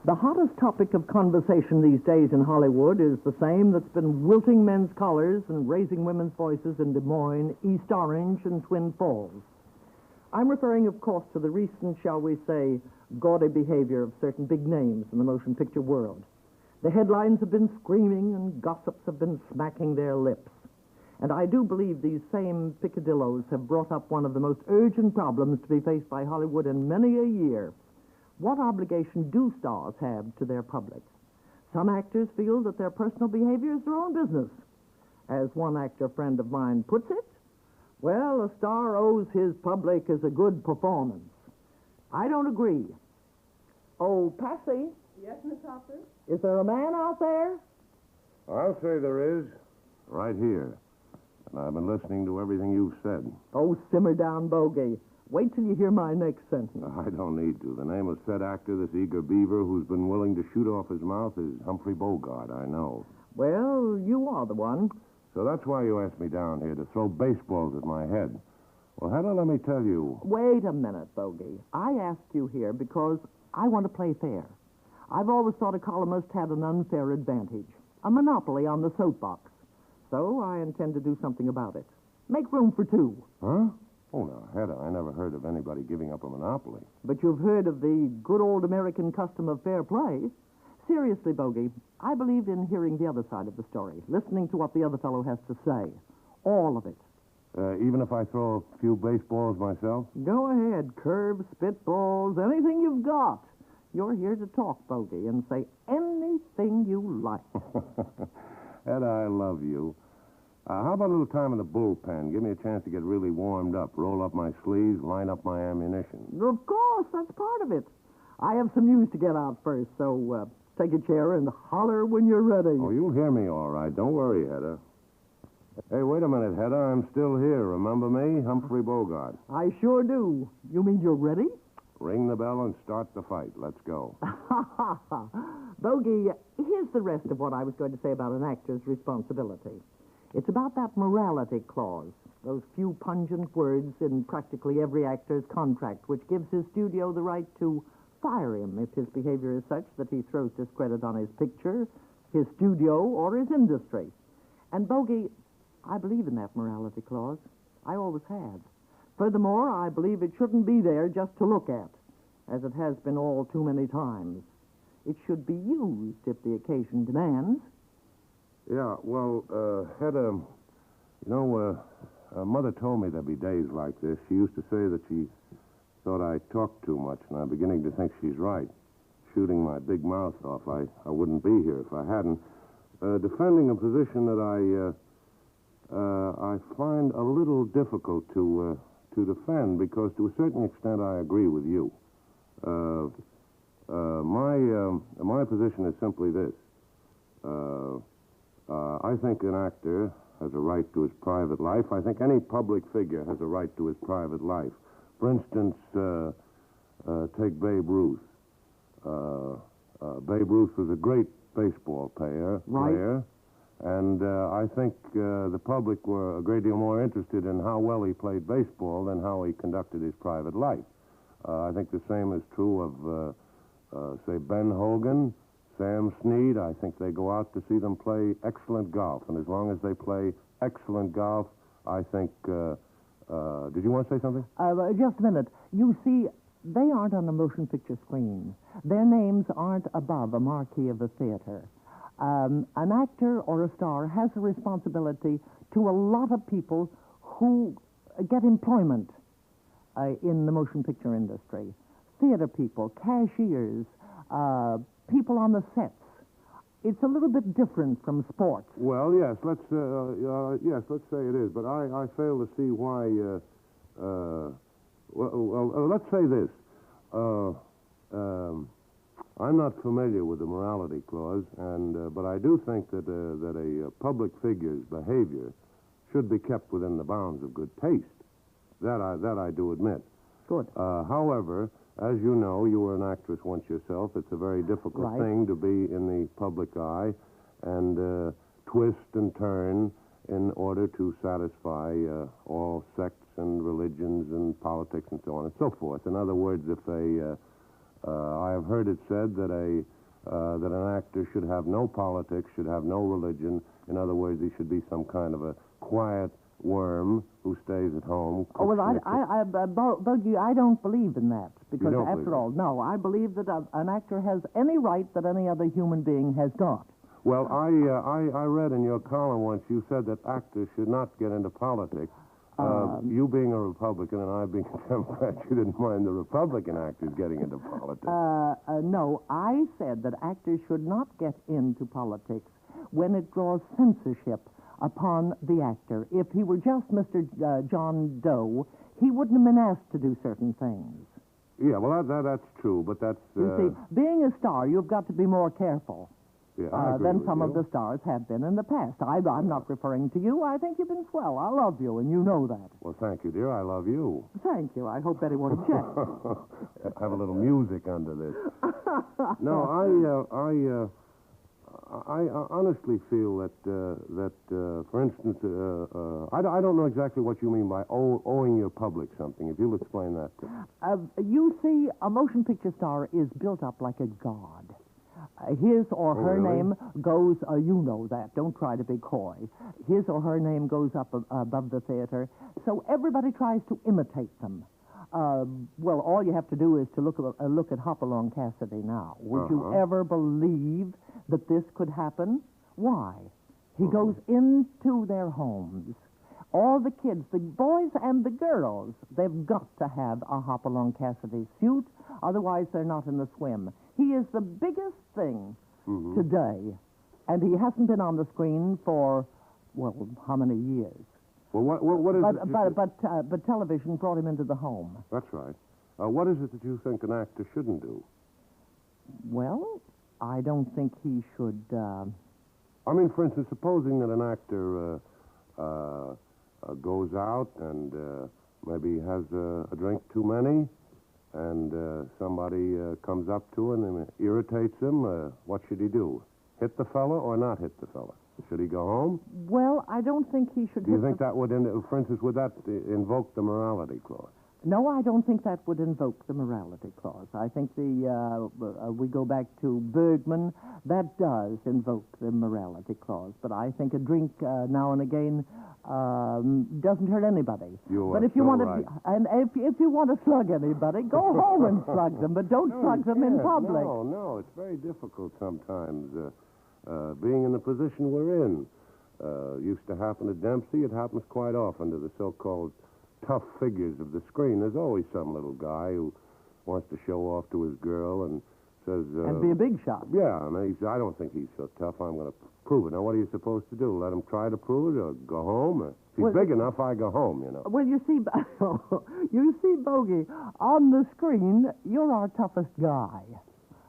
The hottest topic of conversation these days in Hollywood is the same that's been wilting men's collars and raising women's voices in Des Moines, East Orange, and Twin Falls. I'm referring, of course, to the recent, shall we say, gaudy behavior of certain big names in the motion picture world. The headlines have been screaming and gossips have been smacking their lips. And I do believe these same picadillos have brought up one of the most urgent problems to be faced by Hollywood in many a year. What obligation do stars have to their public? Some actors feel that their personal behavior is their own business. As one actor friend of mine puts it, well, a star owes his public as a good performance. I don't agree. Oh, Patsy? Yes, Miss Hopper? Is there a man out there? I'll say there is. Right here. And I've been listening to everything you've said. Oh, simmer down, Bogey. Wait till you hear my next sentence. I don't need to. The name of said actor, this eager beaver who's been willing to shoot off his mouth, is Humphrey Bogart, I know. Well, you are the one. So that's why you asked me down here, to throw baseballs at my head. Well, Hedda, let me tell you. Wait a minute, Bogey. I asked you here because I want to play fair. I've always thought a columnist had an unfair advantage, a monopoly on the soapbox. So I intend to do something about it. Make room for two. Huh? Oh, now, Hedda, I never heard of anybody giving up a monopoly. But you've heard of the good old American custom of fair play. Seriously, Bogey, I believe in hearing the other side of the story, listening to what the other fellow has to say. All of it. Even if I throw a few baseballs myself? Go ahead, curves, spitballs, anything you've got. You're here to talk, Bogey, and say anything you like. Hedda, I love you. How about a little time in the bullpen? Give me a chance to get really warmed up, roll up my sleeves, line up my ammunition. Of course, that's part of it. I have some news to get out first, so take a chair and holler when you're ready. Oh, you'll hear me all right. Don't worry, Hedda. Hey, wait a minute, Hedda. I'm still here. Remember me? Humphrey Bogart. I sure do. You mean you're ready? Ring the bell and start the fight. Let's go. Bogey, here's the rest of what I was going to say about an actor's responsibility. It's about that morality clause, those few pungent words in practically every actor's contract, which gives his studio the right to fire him if his behavior is such that he throws discredit on his picture, his studio, or his industry. And, Bogey, I believe in that morality clause. I always have. Furthermore, I believe it shouldn't be there just to look at, as it has been all too many times. It should be used if the occasion demands. Yeah, well, Hedda, Mother told me there'd be days like this. She used to say that she thought I talked too much, and I'm beginning to think she's right. Shooting my big mouth off, I wouldn't be here if I hadn't. Defending a position that I find a little difficult to defend, because to a certain extent I agree with you. My position is simply this. I think an actor has a right to his private life. I think any public figure has a right to his private life. For instance, take Babe Ruth. Babe Ruth was a great baseball player. Right. And I think the public were a great deal more interested in how well he played baseball than how he conducted his private life. I think the same is true of, say, Ben Hogan, Sam Snead. I think they go out to see them play excellent golf. And as long as they play excellent golf, I think... did you want to say something? Just a minute. You see, they aren't on the motion picture screen. Their names aren't above a marquee of the theater. An actor or a star has a responsibility to a lot of people who get employment in the motion picture industry. Theater people, cashiers, people on the sets. It's a little bit different from sports. Well, yes, let's say it is. But I fail to see why. Let's say this. I'm not familiar with the morality clause, but I do think that a public figure's behavior should be kept within the bounds of good taste. That I do admit. Good. However, as you know, you were an actress once yourself. It's a very difficult thing to be in the public eye and twist and turn in order to satisfy all sects and religions and politics and so on and so forth. In other words, if I have heard it said that that an actor should have no politics, should have no religion. In other words, he should be some kind of a quiet worm who stays at home. Oh, well, Bogey, I don't believe in that. Because don't after believe all, no, I believe that an actor has any right that any other human being has got. Well, I read in your column once you said that actors should not get into politics. You being a Republican and I being a Democrat, you didn't mind the Republican actors getting into politics. No, I said that actors should not get into politics when it draws censorship upon the actor. If he were just Mr. John Doe, he wouldn't have been asked to do certain things. Yeah, well, that's true, but that's... You see, being a star, you've got to be more careful. Yeah, I agree than with some you. of the stars have been in the past. I'm not referring to you. I think you've been swell. I love you, and you know that. Well, thank you, dear. I love you. Thank you. I hope Betty won't object. Have a little music under this. No, I honestly feel that for instance, I don't know exactly what you mean by owing your public something. If you'll explain that to me. You see, a motion picture star is built up like a god. His or her really? name goes, you know that, don't try to be coy. His or her name goes up above the theater, so everybody tries to imitate them. Well, all you have to do is to look at Hopalong Cassidy now. Would you ever believe that this could happen? Why? He goes into their homes. All the kids, the boys and the girls, they've got to have a Hopalong Cassidy suit, otherwise they're not in the swim. He is the biggest thing today, and he hasn't been on the screen for, well, how many years? Well, what is it? But television brought him into the home. That's right. What is it that you think an actor shouldn't do? Well, I don't think he should... I mean, for instance, supposing that an actor goes out and maybe has a drink too many, and somebody comes up to him and irritates him, what should he do? Hit the fella or not hit the fella? Should he go home? Well, I don't think he should... Do you think that would, for instance, would that invoke the morality clause? No, I don't think that would invoke the morality clause. I think we go back to Bergman, that does invoke the morality clause. But I think a drink now and again doesn't hurt anybody. But if you want to, and if you want to slug anybody, go home and slug them, but don't slug them in public. No, it's very difficult sometimes. Being in the position we're in, used to happen to Dempsey. It happens quite often to the so-called tough figures of the screen. There's always some little guy who wants to show off to his girl and says... and be a big shot. Yeah, and he says, I don't think he's so tough. I'm going to prove it. Now, what are you supposed to do? Let him try to prove it or go home? If he's big enough, I go home, you know. Well, you see, Bogey, on the screen, you're our toughest guy.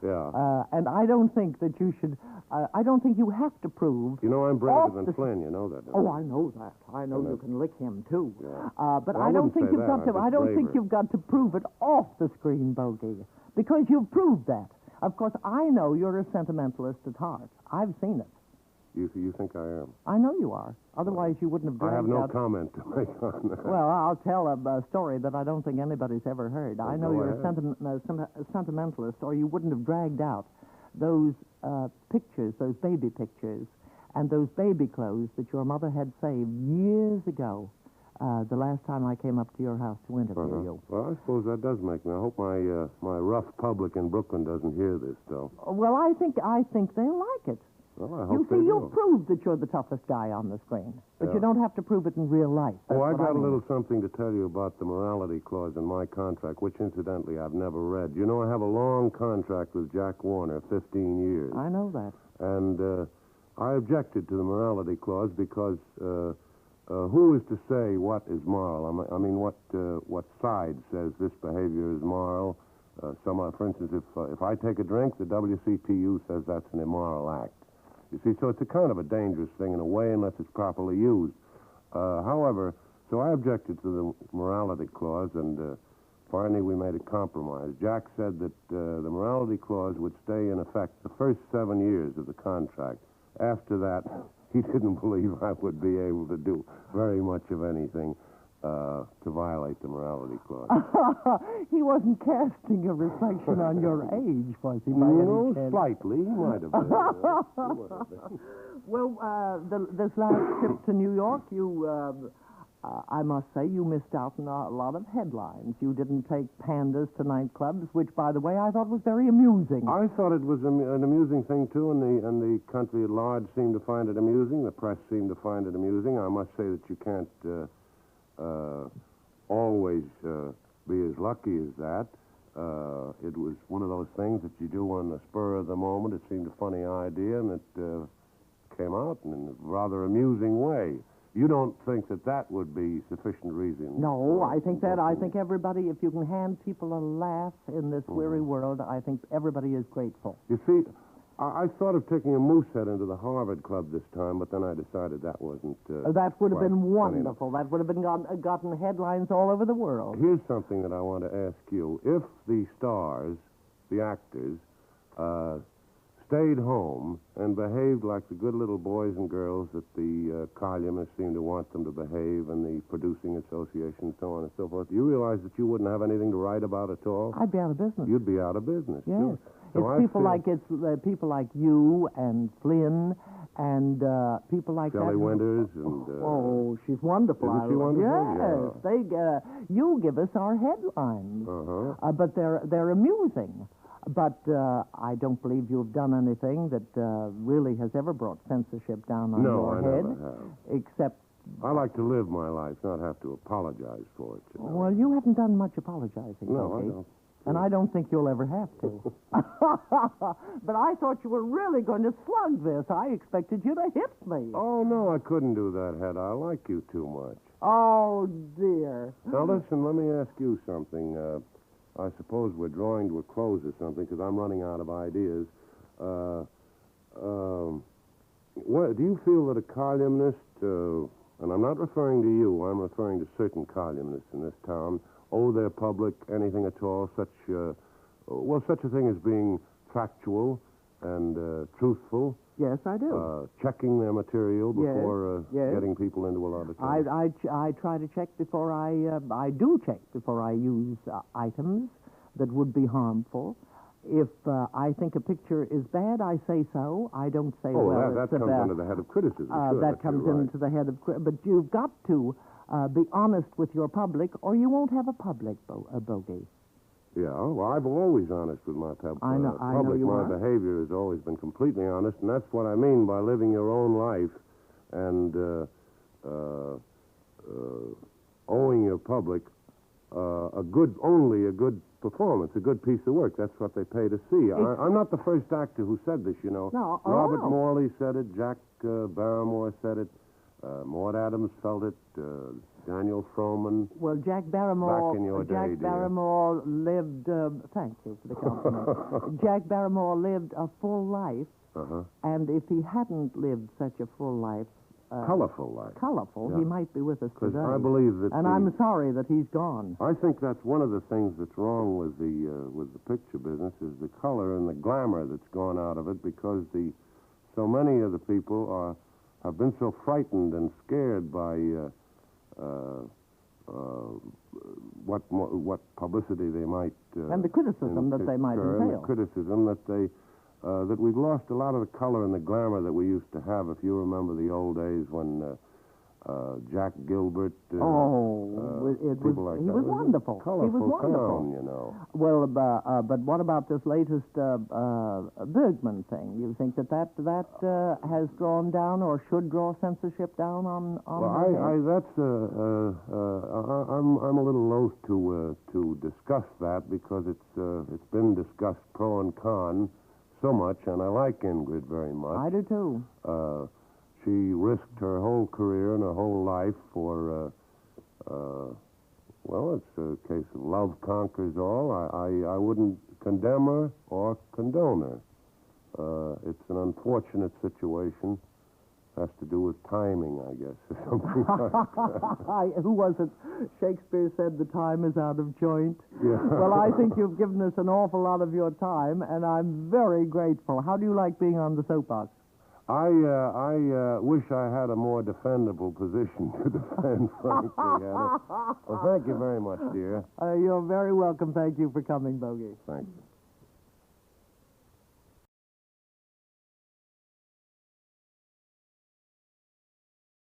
Yeah. And I don't think that you should... I don't think you have to prove... You know, I'm braver than Flynn. You know that, don't you? Oh, I know that. I know you can lick him, too. Yeah. But well, I don't think you've got to... I don't think you've got to prove it off the screen, Bogey. Because you've proved that. Of course, I know you're a sentimentalist at heart. I've seen it. You think I am? I know you are. Otherwise, you wouldn't have dragged I have no out... comment to make on that. Well, I'll tell a story that I don't think anybody's ever heard. Well, I know you're a sentimentalist, or you wouldn't have dragged out those pictures, those baby pictures, and those baby clothes that your mother had saved years ago, the last time I came up to your house to interview you. Well, I suppose that does make me. I hope my rough public in Brooklyn doesn't hear this, though. Well, I think they'll like it. Well, I hope you see, you've do. proved that you're the toughest guy on the screen, but Yeah. you don't have to prove it in real life. That's I what got mean. a little something to tell you about the morality clause in my contract, which, incidentally, I've never read. You know, I have a long contract with Jack Warner, 15 years. I know that. And I objected to the morality clause because who is to say what is moral? I mean, what side says this behavior is moral? For instance, if I take a drink, the WCPU says that's an immoral act. You see, so it's a kind of a dangerous thing in a way unless it's properly used. However, so I objected to the morality clause, and finally we made a compromise. Jack said that the morality clause would stay in effect the first 7 years of the contract. After that, he didn't believe I would be able to do very much of anything. to violate the morality clause. He wasn't casting a reflection on your age, was he, by No, any chance? slightly. He might have been. He might have been. Well, this last trip to New York, I must say, you missed out on a lot of headlines. You didn't take pandas to nightclubs, which, by the way, I thought was very amusing. I thought it was an amusing thing, too, and the country at large seemed to find it amusing. The press seemed to find it amusing. I must say that you can't always be as lucky as that. It was one of those things that you do on the spur of the moment. It seemed a funny idea, and it came out in a rather amusing way. You don't think that would be sufficient reason? No, I think everybody, if you can hand people a laugh in this weary world, I think everybody is grateful. You see, I thought of taking a moose head into the Harvard Club this time, but then I decided that wasn't. That would have been funny wonderful. That would have been gotten headlines all over the world. Here's something that I want to ask you. If the stars, the actors, stayed home and behaved like the good little boys and girls that the columnists seem to want them to behave, and the producing association and so on and so forth, you realize that you wouldn't have anything to write about at all? I'd be out of business. You'd be out of business. Yes. Too. So It's people like you and Flynn and people like Shelley that. Winters and... oh, she's wonderful. Isn't she wonderful? Yes. You give us our headlines. Uh-huh. But they're amusing. But I don't believe you've done anything that really has ever brought censorship down on your head. No, I never have. Except... I like to live my life, not have to apologize for it. You know? Well, you haven't done much apologizing, No, Bogey. I don't. And I don't think you'll ever have to. But I thought you were really going to slug this. I expected you to hit me. Oh, no, I couldn't do that, Hedda. I like you too much. Oh, dear. Now, listen, let me ask you something. I suppose we're drawing to a close or something, because I'm running out of ideas. What, do you feel that a columnist, and I'm not referring to you, I'm referring to certain columnists in this town, owe their public anything at all, such a thing as being factual and truthful? Yes, I do. Checking their material before yes. getting people into a lot of trouble. I try to check before I do check before I use items that would be harmful. If I think a picture is bad, I say so. I don't say, that comes under the head of criticism. Sure, that comes into the head of... But you've got to be honest with your public, or you won't have a public, Bogey. Yeah, well, I've always honest with my public. I know My behavior has always been completely honest, and that's what I mean by living your own life and owing your public only a good performance, a good piece of work. That's what they pay to see. I'm not the first actor who said this, you know. No. Robert Morley said it. Jack Barrymore said it. Maud Adams felt it. Daniel Frohman. Well, Jack Barrymore. Back in your day, Jack Barrymore lived. Thank you for the compliment. Jack Barrymore lived a full life, and if he hadn't lived such a full life, colorful life, yeah. He might be with us today. I believe that, and I'm sorry that he's gone. I think that's one of the things that's wrong with the picture business is the color and the glamour that's gone out of it, because so many of the people have been so frightened and scared by what publicity they might and the criticism that they might entail. And the criticism that we've lost a lot of the color and the glamour that we used to have. If you remember the old days when Jack Gilbert, he was wonderful. Colorful He was wonderful. town, you know. Well, but what about this latest Bergman thing? You think that has drawn down or should draw censorship down on? Well, I'm a little loath to discuss that, because it's been discussed pro and con so much, and I like Ingrid very much. I do too. She risked her whole career and her whole life for, it's a case of love conquers all. I wouldn't condemn her or condone her. It's an unfortunate situation. Has to do with timing, I guess, or something like that. Who was it? Shakespeare said the time is out of joint. Yeah. Well, I think you've given us an awful lot of your time, and I'm very grateful. How do you like being on the soapbox? I wish I had a more defendable position to defend, frankly, Hedda. Well, thank you very much, dear. You're very welcome. Thank you for coming, Bogey. Thank you.